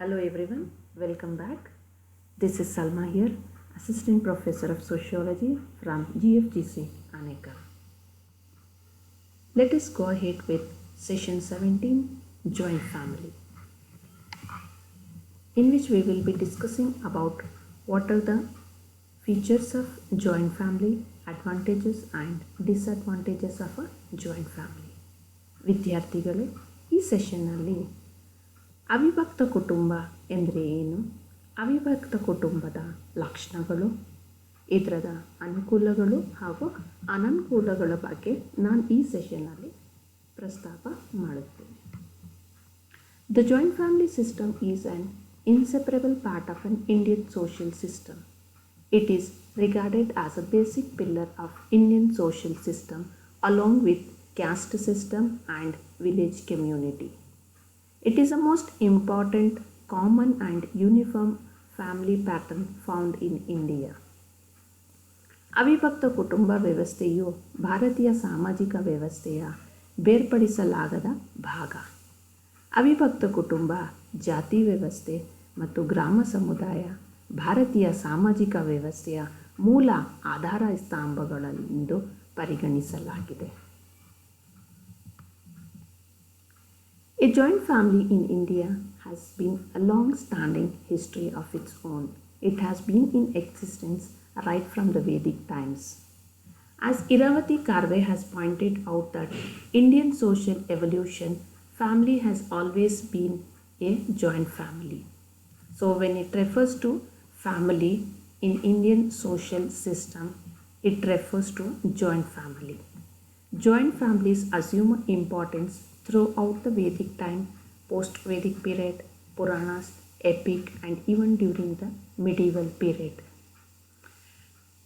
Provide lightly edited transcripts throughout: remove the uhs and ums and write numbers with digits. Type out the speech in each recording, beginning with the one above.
Hello everyone, welcome back. This is Salma here, Assistant Professor of Sociology from GFGC Aneka. Let us go ahead with session 17, Joint Family, in which we will be discussing about what are the features of joint family, advantages and disadvantages of a joint family. ವಿದ್ಯಾರ್ಥಿಗಳೇ, ಈ ಸೆಷನ್ನಲ್ಲಿ ಅವಿಭಕ್ತ ಕುಟುಂಬ ಎಂದರೆ ಏನು, ಅವಿಭಕ್ತ ಕುಟುಂಬದ ಲಕ್ಷಣಗಳು, ಇದರದ ಅನುಕೂಲಗಳು ಹಾಗೂ ಅನನುಕೂಲಗಳ ಬಗ್ಗೆ ನಾನು ಈ ಸೆಷನ್ನಲ್ಲಿ ಪ್ರಸ್ತಾಪ ಮಾಡುತ್ತೇನೆ. The joint family system is an inseparable part of an Indian social system. It is regarded as a basic pillar of Indian social system along with caste system and village community. It is the most important, common and uniform family pattern found in India. ಅವಿಭಕ್ತ ಕುಟುಂಬ ವ್ಯವಸ್ಥೆಯು ಭಾರತೀಯ ಸಾಮಾಜಿಕ ವ್ಯವಸ್ಥೆಯ ಬೇರ್ಪಡಿಸಲಾಗದ ಭಾಗ. ಅವಿಭಕ್ತ ಕುಟುಂಬ, ಜಾತಿ ವ್ಯವಸ್ಥೆ ಮತ್ತು ಗ್ರಾಮ ಸಮುದಾಯ ಭಾರತೀಯ ಸಾಮಾಜಿಕ ವ್ಯವಸ್ಥೆಯ ಮೂಲ ಆಧಾರ ಸ್ತಂಭಗಳೆಂದು ಪರಿಗಣಿಸಲಾಗಿದೆ. A joint family in India has been a long-standing history of its own. It has been in existence right from the Vedic times. As Iravati Karve has pointed out that Indian social evolution, family has always been a joint family. So when it refers to family in Indian social system, it refers to joint family. Joint families assume importance throughout the Vedic time, post-Vedic period, Puranas, epic and even during the medieval period.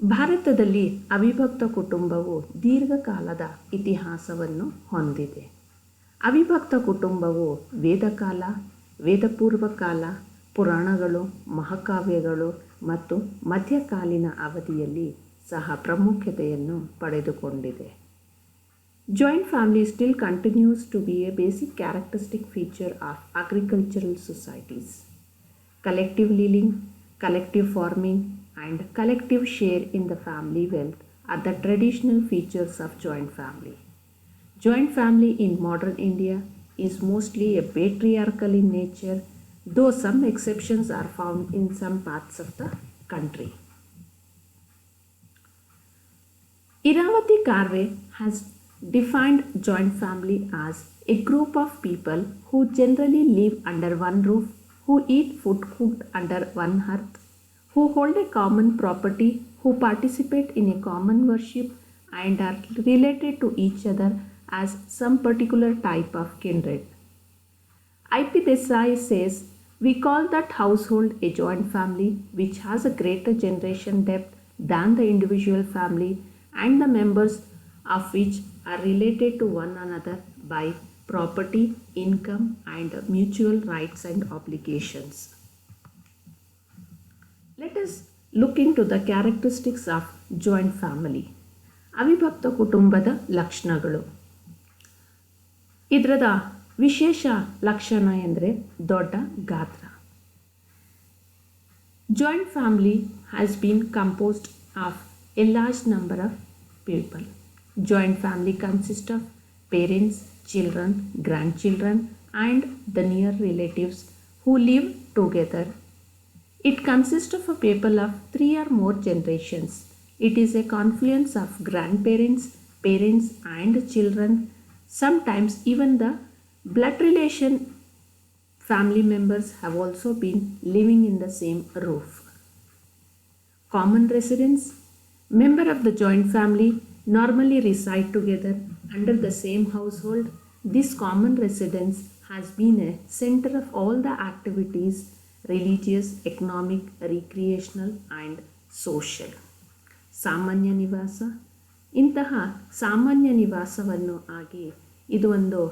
ಭಾರತದಲ್ಲಿ ಅವಿಭಕ್ತ ಕುಟುಂಬವು ದೀರ್ಘಕಾಲದ ಇತಿಹಾಸವನ್ನು ಹೊಂದಿದೆ. ಅವಿಭಕ್ತ ಕುಟುಂಬವು ವೇದಕಾಲ, ವೇದಪೂರ್ವ ಕಾಲ, ಪುರಾಣಗಳು, ಮಹಾಕಾವ್ಯಗಳು ಮತ್ತು ಮಧ್ಯಕಾಲೀನ ಅವಧಿಯಲ್ಲಿ ಸಹ ಪ್ರಾಮುಖ್ಯತೆಯನ್ನು ಪಡೆದುಕೊಂಡಿದೆ. Joint family still continues to be a basic characteristic feature of agricultural societies. Collective living, collective farming, and collective share in the family wealth are the traditional features of joint family. Joint family in modern India is mostly a patriarchal in nature, though some exceptions are found in some parts of the country. Iravati Karve has defined joint family as a group of people who generally live under one roof, who eat food cooked under one hearth, who hold a common property, who participate in a common worship and are related to each other as some particular type of kindred. I.P. Desai says, "We call that household a joint family which has a greater generation depth than the individual family and the members of which are related to one another by property, income and mutual rights and obligations." Let us look into the characteristics of joint family. ಅವಿಭಕ್ತ ಕುಟುಂಬದ ಲಕ್ಷಣಗಳು. ಇದರದ ವಿಶೇಷ ಲಕ್ಷಣ ಎಂದರೆ ದೊಡ್ಡ ಗಾತ್ರ. Joint family has been composed of a large number of people. Joint family consists of parents, children, grandchildren and the near relatives who live together. It consists of a people of 3 or more generations. It is a confluence of grandparents, parents and children. Sometimes even the blood relation family members have also been living in the same roof. Common residence. Member of the joint family normally reside together under the same household. This common residence has been a center of all the activities, religious, economic, recreational and social. ಸಾಮಾನ್ಯ ನಿವಾಸ. ಇಂತಹ ಸಾಮಾನ್ಯ ನಿವಾಸವನ್ನು ಆಗಿ ಇದು ಒಂದು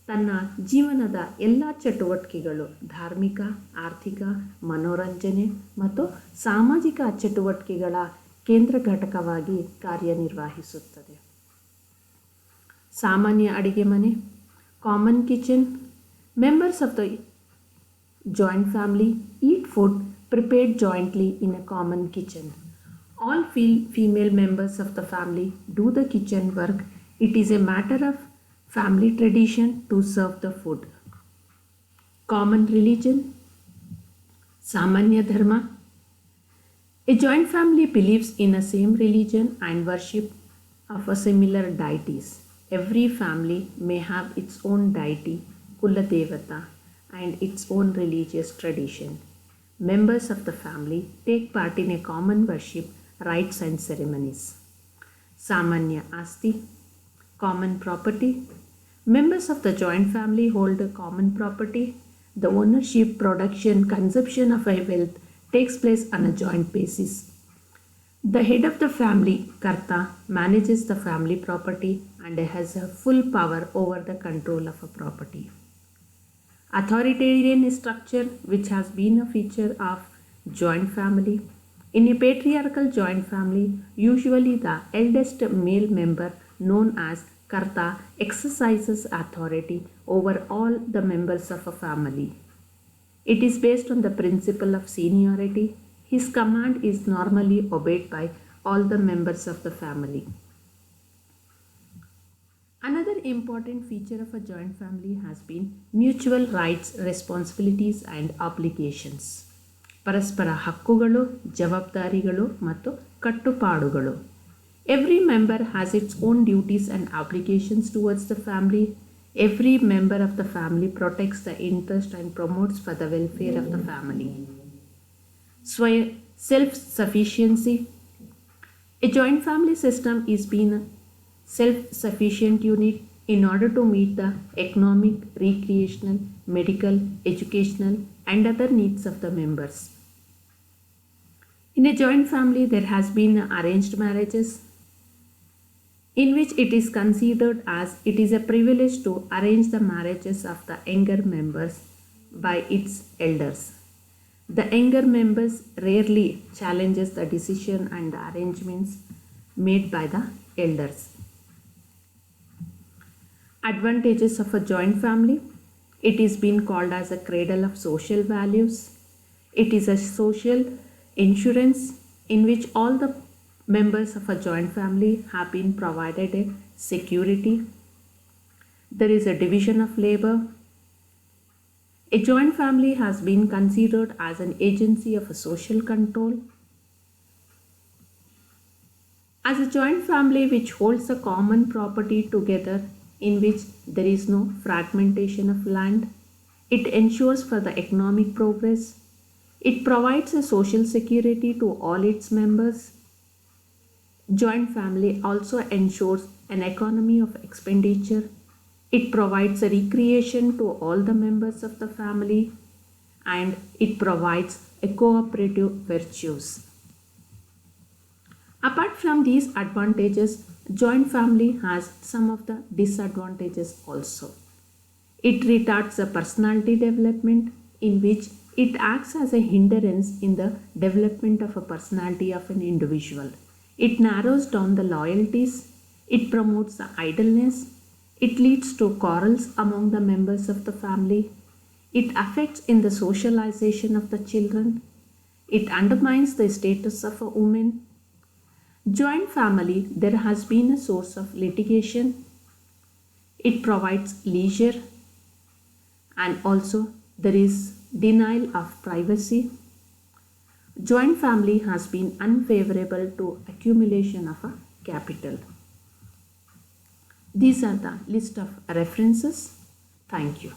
ತನ್ನ ಜೀವನದ ಎಲ್ಲ ಚಟುವಟಿಕೆಗಳು, ಧಾರ್ಮಿಕ, ಆರ್ಥಿಕ, ಮನೋರಂಜನೆ ಮತ್ತು ಸಾಮಾಜಿಕ ಚಟುವಟಿಕೆಗಳ ಕೇಂದ್ರ ಘಟಕವಾಗಿ ಕಾರ್ಯನಿರ್ವಹಿಸುತ್ತದೆ. ಸಾಮಾನ್ಯ ಅಡಿಗೆ ಮನೆ, common kitchen. Members of the Joint family eat food prepared jointly in a common kitchen. All female members of the family do the kitchen work. It is a matter of family tradition to serve the food. Common religion, Samanya Dharma. A joint family believes in a same religion and worship of a similar deities. Every family may have its own deity, Kula Devata, and its own religious tradition. Members of the family take part in a common worship, rites and ceremonies. Samanya Asti, common property. Members of the joint family hold a common property. The ownership, production, consumption of a wealth takes place on a joint basis. The head of the family, Karta, manages the family property and has a full power over the control of a property. Authoritarian structure, which has been a feature of joint family. In a patriarchal joint family, usually the eldest male member, known as Karta, exercises authority over all the members of a family. It is based on the principle of seniority. His command is normally obeyed by all the members of the family. Another important feature of a joint family has been mutual rights, responsibilities and obligations. ಪರಸ್ಪರ ಹಕ್ಕುಗಳು, ಜವಾಬ್ದಾರಿಗಳು ಮತ್ತು ಕಟ್ಟುಪಾಡುಗಳು. Every member has its own duties and obligations towards the family. Every member of the family protects the interest and promotes for the welfare of the family. Self-sufficiency. A joint family system is being a self-sufficient unit in order to meet the economic, recreational, medical, educational and other needs of the members. In a joint family, there has been arranged marriages in which it is considered as it is a privilege to arrange the marriages of the younger members by its elders. The younger members rarely challenges the decision and the arrangements made by the elders. Advantages of a joint family. It is been called as a cradle of social values. It is a social insurance in which all the members of a joint family have been provided a security. There is a division of labor. A joint family has been considered as an agency of a social control. As a joint family which holds a common property together in which there is no fragmentation of land, it ensures for the economic progress. It provides a social security to all its members. Joint family also ensures an economy of expenditure. It provides a recreation to all the members of the family and it provides a cooperative virtues. Apart from these advantages, joint family has some of the disadvantages also. It retards the personality development in which it acts as a hindrance in the development of a personality of an individual. It narrows down the loyalties. It promotes the idleness. It leads to quarrels among the members of the family. It affects in the socialization of the children. It undermines the status of a woman. Joint family, there has been a source of litigation. It provides leisure and also there is denial of privacy. Joint family has been unfavorable to accumulation of a capital. These are the list of references. Thank you.